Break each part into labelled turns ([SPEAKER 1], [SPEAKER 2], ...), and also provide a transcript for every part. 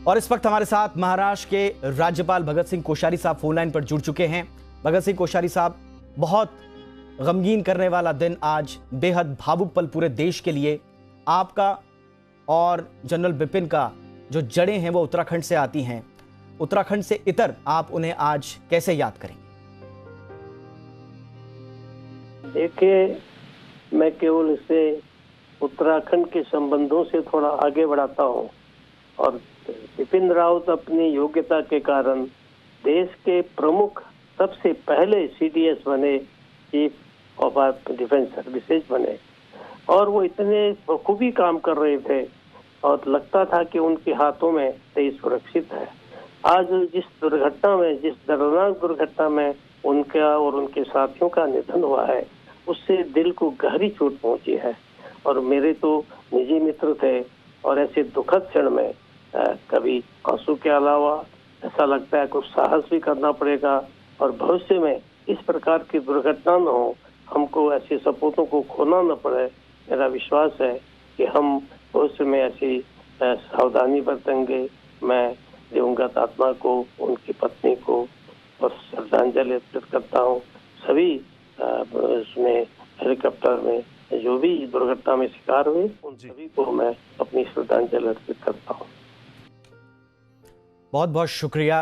[SPEAKER 1] और इस वक्त हमारे साथ महाराष्ट्र के राज्यपाल भगत सिंह कोश्यारी साहब फोन लाइन पर जुड़ चुके हैं। भगत सिंह कोश्यारी साहब, बहुत गमगीन करने वाला दिन आज, बेहद भावुक पल पूरे देश के लिए। आपका और जनरल बिपिन का जो जड़ें हैं वो उत्तराखंड से आती हैं, उत्तराखंड से इतर आप उन्हें आज कैसे याद करेंगे?
[SPEAKER 2] देखिए, मैं केवल इसे उत्तराखंड के संबंधों से थोड़ा आगे बढ़ाता हूँ और बिपिन रावत अपनी योग्यता के कारण देश के प्रमुख सबसे पहले सीडीएस बने, चीफ ऑफ डिफेंस सर्विसेज बने, और वो इतने बखूबी काम कर रहे थे और लगता था कि उनके हाथों में देश सुरक्षित है। आज जिस दुर्घटना में, जिस दर्दनाक दुर्घटना में उनका और उनके साथियों का निधन हुआ है, उससे दिल को गहरी चोट पहुंची है। और मेरे तो निजी मित्र थे और ऐसे दुखद क्षण में कभी आंसू के अलावा ऐसा लगता है कुछ साहस भी करना पड़ेगा और भविष्य में इस प्रकार की दुर्घटना न हो, हमको ऐसे सपूतों को खोना न पड़े। मेरा विश्वास है कि हम भविष्य में ऐसी सावधानी बरतेंगे। मैं दिवंगत आत्मा को, उनकी पत्नी को और श्रद्धांजलि अर्पित करता हूँ। सभी उसमें हेलीकॉप्टर में जो भी दुर्घटना में शिकार हुए उन सभी को मैं अपनी श्रद्धांजलि अर्पित करता हूँ।
[SPEAKER 1] बहुत बहुत शुक्रिया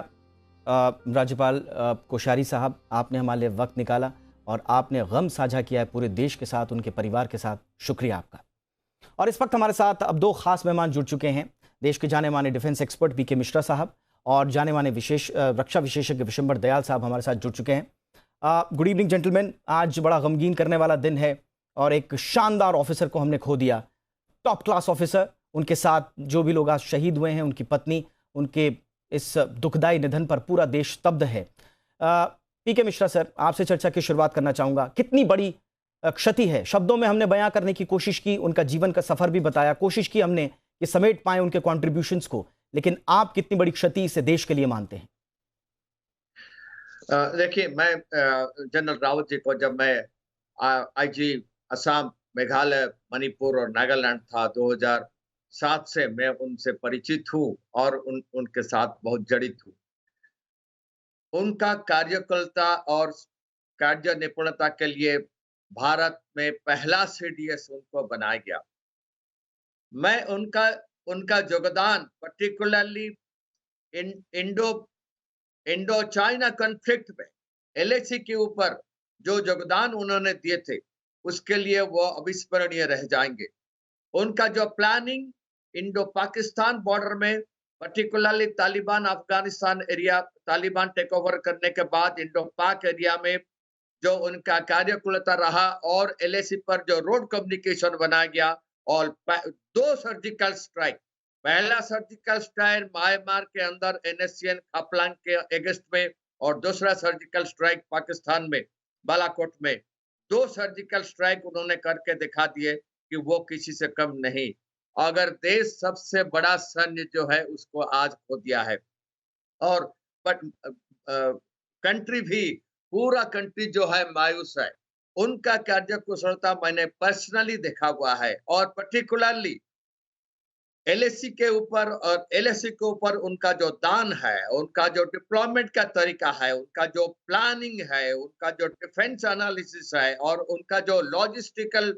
[SPEAKER 1] राज्यपाल कोश्यारी साहब, आपने हमारे लिए वक्त निकाला और आपने गम साझा किया है पूरे देश के साथ, उनके परिवार के साथ। शुक्रिया आपका। और इस वक्त हमारे साथ अब दो खास मेहमान जुड़ चुके हैं। देश के जाने माने डिफेंस एक्सपर्ट बीके मिश्रा साहब और जाने माने रक्षा विशेषज्ञ विशंबर दयाल साहब हमारे साथ जुड़ चुके हैं। Good evening gentleman. आज बड़ा गमगीन करने वाला दिन है और एक शानदार ऑफिसर को हमने खो दिया, टॉप क्लास ऑफिसर। उनके साथ जो भी लोग आज शहीद हुए हैं, उनकी पत्नी, उनके इस दुखदाई निधन पर पूरा देश स्तब्ध है। पीके मिश्रा सर, आपसे चर्चा की शुरुआत करना चाहूंगा। कितनी बड़ी क्षति है, शब्दों में हमने बयां करने की कोशिश की, उनका जीवन का सफर भी बताया, कोशिश की हमने कि समेट पाए उनके कॉन्ट्रीब्यूशंस को, लेकिन आप कितनी बड़ी क्षति इसे देश के लिए मानते हैं?
[SPEAKER 3] देखिए, मैं जनरल रावत जी को, जब मैं आईजी असम, मेघालय, मणिपुर और नागालैंड था 2007 से, मैं उनसे परिचित हूँ और उनके साथ बहुत जड़ित हूँ। उनका कार्यकुशलता और कार्य निपुणता के लिए भारत में पहला सीडीएस उनको बनाया गया। मैं उनका योगदान पर्टिकुलरली इंडो चाइना कॉन्फ्लिक्ट में एलएसी के ऊपर जो योगदान उन्होंने दिए थे, उसके लिए वो अविस्मरणीय रह जाएंगे। उनका जो प्लानिंग इंडो पाकिस्तान बॉर्डर में, particularly Taliban Afghanistan area, Taliban take over करने के बाद इंडो पाक एरिया में जो उनका कार्यकुशलता रहा, और एलएसी पर जो रोड कम्युनिकेशन बनाया गया, और 2 सर्जिकल स्ट्राइक, पहला सर्जिकल स्ट्राइक म्यांमार के अंदर एनएससीएन खापलांग के अगेंस्ट में, और दूसरा सर्जिकल स्ट्राइक पाकिस्तान में बालाकोट में। 2 सर्जिकल स्ट्राइक उन्होंने करके दिखा दिए कि वो किसी से कम नहीं। अगर देश सबसे बड़ा सैन्य जो है उसको आज खो दिया है, और बट कंट्री भी, पूरा कंट्री जो है मायूस है। उनका कार्यकुशलता मैंने पर्सनली देखा हुआ है, और पर्टिकुलरली एलएसी के ऊपर, और एलएसी के ऊपर उनका जो दान है, उनका जो डिप्लॉयमेंट का तरीका है, उनका जो प्लानिंग है, उनका जो डिफेंस एनालिसिस है, और उनका जो लॉजिस्टिकल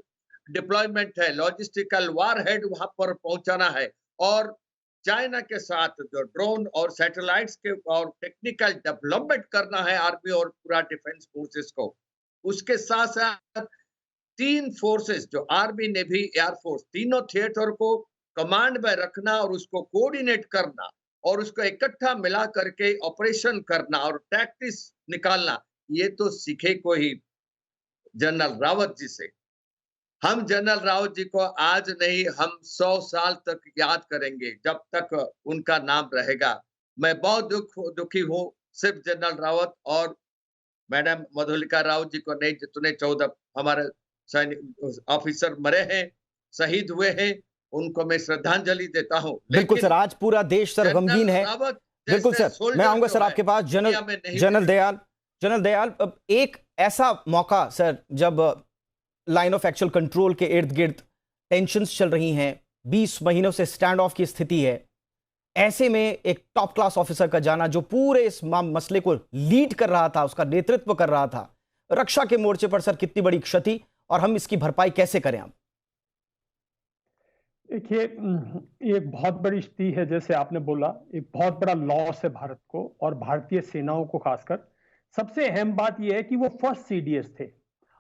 [SPEAKER 3] डिप्लॉयमेंट है, लॉजिस्टिकल वारहेड वहां पर पहुंचाना है, और चाइना के साथ जो ड्रोन और सैटेलाइट्स के और टेक्निकल डेवलपमेंट करना है आर्मी और पूरा डिफेंस फोर्सेस को। उसके साथ साथ 3 फोर्सेस, जो आर्मी, नेवी, एयरफोर्स, तीनों थिएटर को कमांड में रखना और उसको कोऑर्डिनेट करना और उसको इकट्ठा मिला करके ऑपरेशन करना और टैक्टिक्स निकालना, ये तो सीखे को ही जनरल रावत जी से। हम जनरल रावत जी को आज नहीं, हम 100 साल तक याद करेंगे जब तक उनका नाम रहेगा। मैं बहुत दुखी हूँ, सिर्फ जनरल रावत और मैडम मधुलिका रावत जी को नहीं, जितने 14 हमारे सैनिक ऑफिसर मरे हैं, शहीद हुए हैं, उनको मैं श्रद्धांजलि देता हूँ।
[SPEAKER 1] बिल्कुल सर, आज पूरा देश सर गमगीन है। बिल्कुल सर, मैं आऊंगा सर आपके पास। जनरल दयाल, एक ऐसा मौका सर जब लाइन ऑफ एक्चुअल कंट्रोल के इर्द गिर्द टेंशन्स चल रही हैं, 20 महीनों से स्टैंड ऑफ की स्थिति है, ऐसे में एक टॉप क्लास ऑफिसर का जाना जो पूरे इस मसले को लीड कर रहा था, उसका नेतृत्व कर रहा था, रक्षा के मोर्चे पर सर कितनी बड़ी क्षति और हम इसकी भरपाई कैसे करें हम?
[SPEAKER 4] देखिए, ये एक बहुत बड़ी स्थिति है, जैसे आपने बोला, एक बहुत बड़ा लॉस है भारत को और भारतीय सेनाओं को खासकर। सबसे अहम बात यह है कि वो फर्स्ट सीडीएस थे।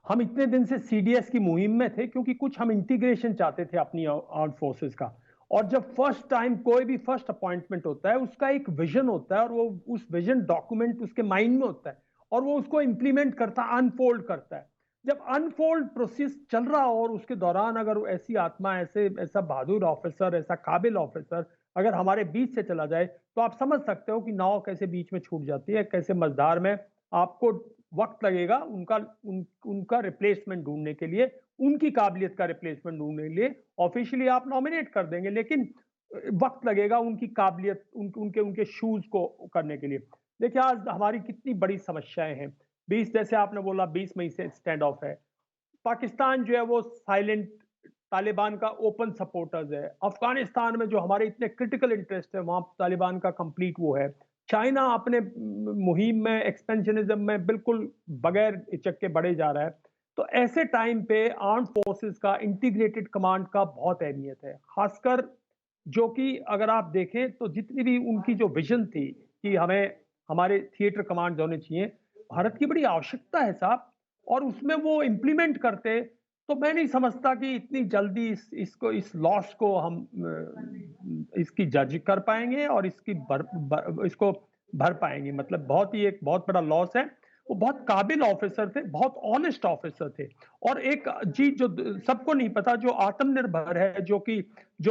[SPEAKER 4] हम इतने दिन से सीडीएस की मुहिम में थे क्योंकि कुछ हम इंटीग्रेशन चाहते थे अपनी आर्म फोर्सेस का। और जब फर्स्ट टाइम कोई भी फर्स्ट अपॉइंटमेंट होता है, उसका एक विजन होता है और वो उस विजन डॉक्यूमेंट उसके माइंड में होता है और वो उसको इंप्लीमेंट करता है, अनफोल्ड करता है। जब अनफोल्ड प्रोसेस चल रहा हो और उसके दौरान अगर ऐसी आत्मा, ऐसा बहादुर ऑफिसर, ऐसा काबिल ऑफिसर अगर हमारे बीच से चला जाए, तो आप समझ सकते हो कि नाव कैसे बीच में छूट जाती है, कैसे मझधार में आपको वक्त लगेगा उनका रिप्लेसमेंट ढूंढने के लिए, उनकी काबिलियत का रिप्लेसमेंट ढूंढने के लिए। ऑफिशियली आप नॉमिनेट कर देंगे, लेकिन वक्त लगेगा उनकी काबिलियत, उनके शूज को करने के लिए। देखिए, आज हमारी कितनी बड़ी समस्याएं हैं। 20, जैसे आपने बोला, 20 मई से स्टैंड ऑफ है। पाकिस्तान जो है वो साइलेंट, तालिबान का ओपन सपोर्टर्स है। अफगानिस्तान में जो हमारे इतने क्रिटिकल इंटरेस्ट है, वहां तालिबान का कंप्लीट वो है। चाइना अपने मुहिम में, एक्सपेंशनिज्म में बिल्कुल बगैर हिचक के बढ़े जा रहा है। तो ऐसे टाइम पे आर्म्ड फोर्सेस का इंटीग्रेटेड कमांड का बहुत अहमियत है, खासकर जो कि अगर आप देखें तो जितनी भी उनकी जो विजन थी कि हमें हमारे थिएटर कमांड होने चाहिए, भारत की बड़ी आवश्यकता है साहब, और उसमें वो इम्प्लीमेंट करते, तो मैं नहीं समझता कि इतनी जल्दी इस लॉस को हम इसकी जज कर पाएंगे और इसको भर पाएंगे। मतलब बहुत ही एक बहुत बड़ा लॉस है। वो बहुत काबिल ऑफिसर थे, बहुत ऑनेस्ट ऑफिसर थे। और एक चीज जो सबको नहीं पता, जो आत्मनिर्भर है, जो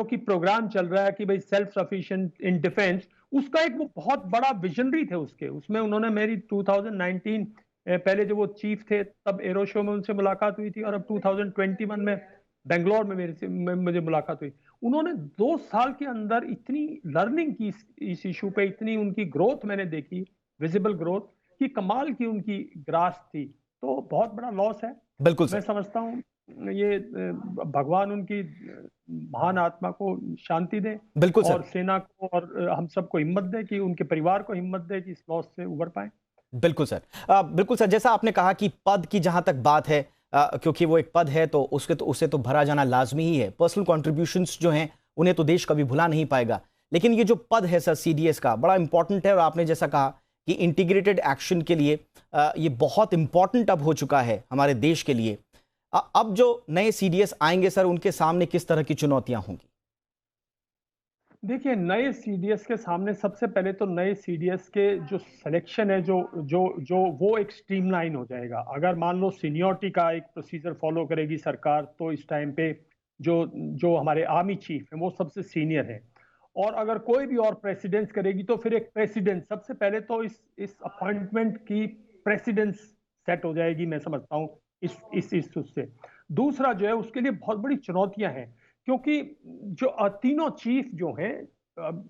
[SPEAKER 4] कि प्रोग्राम चल रहा है कि भाई सेल्फ सफिशिएंट इन डिफेंस, उसका एक वो बहुत बड़ा विजनरी थे उसमें उन्होंने मेरी 2019 पहले जब वो चीफ थे तब एरो शो में उनसे मुलाकात हुई थी, और अब 2021 में बेंगलोर में मुझे मुलाकात हुई। उन्होंने 2 साल के अंदर इतनी लर्निंग की इस इशू पे, इतनी उनकी ग्रोथ मैंने देखी, विजिबल ग्रोथ की, कमाल की उनकी ग्रास थी। तो बहुत बड़ा लॉस है।
[SPEAKER 1] बिल्कुल
[SPEAKER 4] मैं समझता हूँ ये भगवान उनकी महान आत्मा को शांति दे,
[SPEAKER 1] बिल्कुल
[SPEAKER 4] और
[SPEAKER 1] सर,
[SPEAKER 4] सेना को और हम सबको हिम्मत दे कि उनके परिवार को हिम्मत दे कि इस लॉस से उबर पाए।
[SPEAKER 1] बिल्कुल सर। बिल्कुल सर, जैसा आपने कहा कि पद की जहां तक बात है, क्योंकि वो एक पद है तो उसे तो भरा जाना लाजमी ही है। पर्सनल कॉन्ट्रीब्यूशंस जो हैं उन्हें तो देश कभी भुला नहीं पाएगा, लेकिन ये जो पद है सर सीडीएस का, बड़ा इंपॉर्टेंट है। और आपने जैसा कहा कि इंटीग्रेटेड एक्शन के लिए ये बहुत इंपॉर्टेंट अब हो चुका है हमारे देश के लिए। अब जो नए सीडीएस आएंगे सर, उनके सामने किस तरह की चुनौतियां होंगी?
[SPEAKER 4] देखिए, नए सीडीएस के सामने सबसे पहले तो नए सीडीएस के जो सिलेक्शन है, जो वो एक स्ट्रीमलाइन हो जाएगा। अगर मान लो सीनियरिटी का एक प्रोसीजर फॉलो करेगी सरकार, तो इस टाइम पे जो हमारे आर्मी चीफ हैं वो सबसे सीनियर है। और अगर कोई भी और प्रेसिडेंस करेगी तो फिर एक प्रेसिडेंट, सबसे पहले तो इस अपॉइंटमेंट की प्रेसिडेंस सेट हो जाएगी, मैं समझता हूँ इस उससे। दूसरा जो है, उसके लिए बहुत बड़ी चुनौतियां हैं, क्योंकि जो तीनों चीफ जो हैं,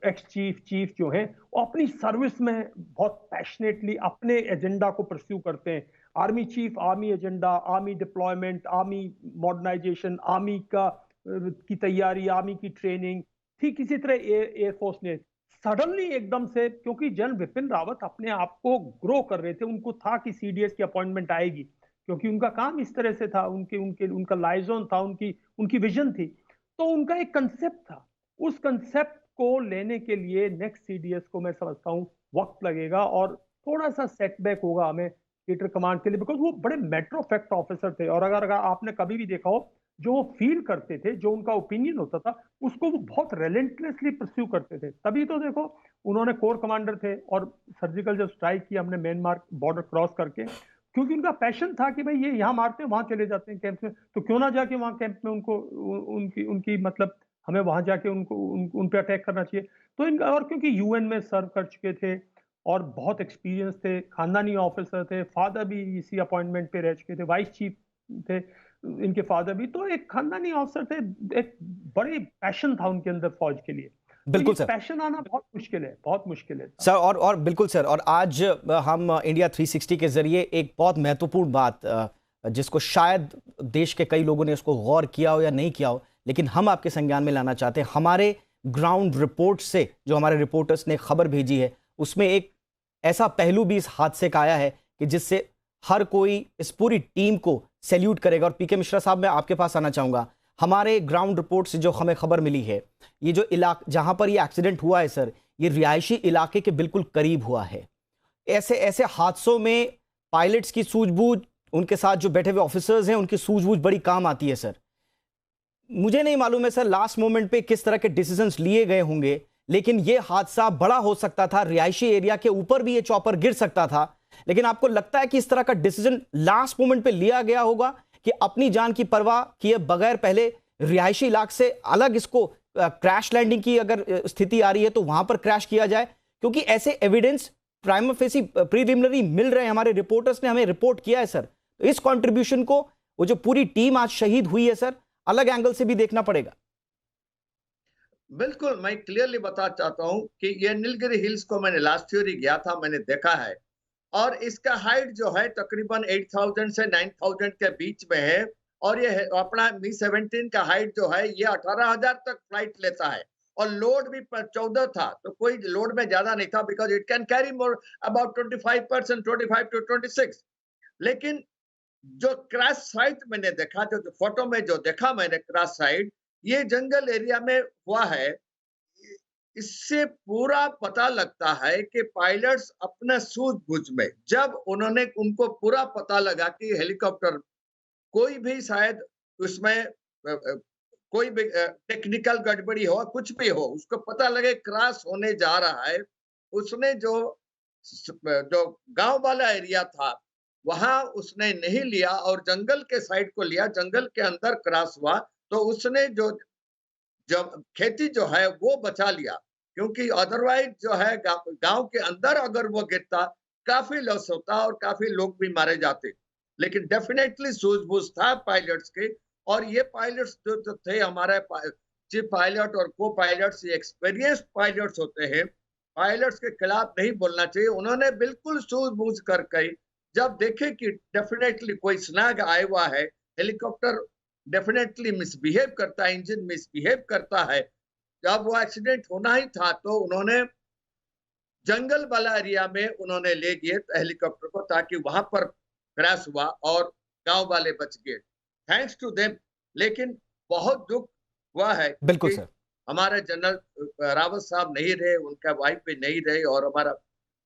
[SPEAKER 4] एक्स चीफ जो हैं, वो अपनी सर्विस में बहुत पैशनेटली अपने एजेंडा को परस्यू करते हैं। Army chief army agenda, army deployment, army modernisation, army की तैयारी, आर्मी की ट्रेनिंग। ठीक इसी तरह एयरफोर्स ने सडनली एकदम से, क्योंकि जनरल बिपिन रावत अपने आप को ग्रो कर रहे थे, उनको था कि सीडीएस की अपॉइंटमेंट आएगी, क्योंकि उनका काम इस तरह से था, उनका लाइजन था, उनकी विजन थी। तो उनका एक कंसेप्ट था, उस कंसेप्ट को लेने के लिए नेक्स्ट सीडीएस को मैं समझता हूँ वक्त लगेगा और थोड़ा सा सेटबैक होगा हमें थिएटर कमांड के लिए, बिकॉज वो बड़े मैटर ऑफ फैक्ट ऑफिसर थे। और अगर आपने कभी भी देखा हो, जो वो फील करते थे, जो उनका ओपिनियन होता था, उसको वो बहुत रेलेंटलेसली परस्यू करते थे। तभी तो देखो, उन्होंने कोर कमांडर थे और सर्जिकल जब स्ट्राइक किया हमने म्यांमार बॉर्डर क्रॉस करके, क्योंकि उनका पैशन था कि भाई ये यहाँ मारते हैं, वहां चले जाते हैं कैंप में, तो क्यों ना जाके वहां कैंप में उनको उनकी मतलब हमें वहां जाके उन पे अटैक करना चाहिए। तो इनका, और क्योंकि यूएन में सर्व कर चुके थे और बहुत एक्सपीरियंस थे, खानदानी ऑफिसर थे, फादर भी इसी अपॉइंटमेंट पे रह चुके थे, वाइस चीफ थे इनके फादर भी, तो एक खानदानी ऑफिसर थे, एक बड़े पैशन था उनके अंदर फौज के लिए।
[SPEAKER 1] बिल्कुल सर,
[SPEAKER 4] पैशन आना बहुत मुश्किल है, बहुत मुश्किल है
[SPEAKER 1] सर। और बिल्कुल सर, और आज हम इंडिया 360 के जरिए एक बहुत महत्वपूर्ण बात, जिसको शायद देश के कई लोगों ने उसको गौर किया हो या नहीं किया हो, लेकिन हम आपके संज्ञान में लाना चाहते हैं। हमारे ग्राउंड रिपोर्ट से जो हमारे रिपोर्टर्स ने खबर भेजी है उसमें एक ऐसा पहलू भी इस हादसे का आया है कि जिससे हर कोई इस पूरी टीम को सैल्यूट करेगा। और पीके मिश्रा साहब, मैं आपके पास आना चाहूँगा। हमारे ग्राउंड रिपोर्ट से जो हमें खबर मिली है, ये जो इलाका जहाँ पर ये एक्सीडेंट हुआ है सर, ये रिहायशी इलाके के बिल्कुल करीब हुआ है। ऐसे ऐसे हादसों में पायलट्स की सूझबूझ, उनके साथ जो बैठे हुए ऑफिसर्स हैं उनकी सूझबूझ बड़ी काम आती है सर। मुझे नहीं मालूम है सर लास्ट मोमेंट पे किस तरह के डिसीजंस लिए गए होंगे, लेकिन ये हादसा बड़ा हो सकता था, रिहायशी एरिया के ऊपर भी ये चॉपर गिर सकता था। लेकिन आपको लगता है कि इस तरह का डिसीजन लास्ट मोमेंट पे लिया गया होगा कि अपनी जान की परवाह किए बगैर पहले रिहायशी इलाके से अलग इसको क्रैश लैंडिंग की अगर स्थिति आ रही है तो वहां पर क्रैश किया जाए? क्योंकि ऐसे एविडेंस प्राइमा फेसी प्रीलिमिनरी मिल रहे हैं, हमारे रिपोर्टर्स ने हमें रिपोर्ट किया है सर। तो इस कंट्रीब्यूशन को वो जो पूरी टीम आज शहीद हुई है सर, अलग एंगल से भी देखना पड़ेगा।
[SPEAKER 3] बिल्कुल, मैं क्लियरली बता चाहता हूं कि ये नीलगिरी हिल्स को मैंने लास्ट ईयर ही गया था, मैंने देखा है। और इसका हाइट जो है तकरीबन 8000 से 9000 के बीच में है। और ये अपना Mi-17 का हाइट जो है ये 18000 तक फ्लाइट लेता है। और लोड भी 14 था, तो कोई लोड में ज्यादा नहीं था, because it can carry more about 25%, 25 to 26। लेकिन जो क्रैश साइट मैंने देखा, जो फोटो में जो देखा मैंने क्रैश साइट, ये जंगल एरिया में हुआ है। इससे पूरा पता लगता है कि पायलट्स अपना सूझबूझ में, जब उन्होंने उनको पूरा पता लगा कि हेलीकॉप्टर कोई भी शायद उसमें कोई भी टेक्निकल गड़बड़ी हो, कुछ भी हो, उसको पता लगे क्रैश होने जा रहा है, उसने जो गांव वाला एरिया था वहां उसने नहीं लिया और जंगल के साइड को लिया। जंगल के अंदर क्रैश हुआ तो उसने जो खेती जो है वो बचा लिया, क्योंकि अदरवाइज जो है गांव के अंदर अगर वो गिरता काफी लॉस होता और काफी लोग भी मारे जाते। लेकिन डेफिनेटली सूझबूझ था पायलट्स के। और ये पायलट्स जो थे हमारे चीफ पायलट और को पायलट्स, ये एक्सपीरियंस्ड पायलट्स होते हैं। पायलट्स के खिलाफ नहीं बोलना चाहिए। उन्होंने बिल्कुल सूझबूझ करके जब देखे कि डेफिनेटली कोई स्नैग आया हुआ है, हेलीकॉप्टर डेफिनेटली मिसबिहेव करता है, इंजन मिसबिहेव करता है, जब वो एक्सीडेंट होना ही था तो उन्होंने जंगल वाला एरिया में उन्होंने ले गए हेलीकॉप्टर को, ताकि वहां पर क्रैश हुआ और गांव वाले बच गए, थैंक्स टू देम। लेकिन बहुत दुख हुआ है,
[SPEAKER 1] बिल्कुल सर।
[SPEAKER 3] हमारे जनरल रावत साहब नहीं रहे, उनका वाइफ भी नहीं रहे, और हमारा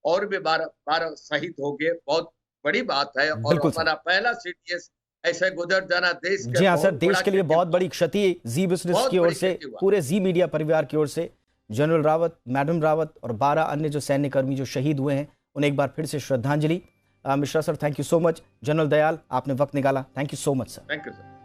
[SPEAKER 3] और भी 12 शहीद हो गए। बहुत बड़ी बात है। और हमारा पहला सीडीएस ऐसे गुजर जाना देश के,
[SPEAKER 1] जी हाँ सर, देश के लिए बहुत बड़ी क्षति जी बिजनेस की ओर से, पूरे जी मीडिया परिवार की ओर से जनरल रावत, मैडम रावत और 12 अन्य जो सैन्य कर्मी जो शहीद हुए हैं उन्हें एक बार फिर से श्रद्धांजलि। Mishra sir, thank you so much. General Dayal, आपने वक्त निकाला, thank you so much sir.
[SPEAKER 3] Thank you sir.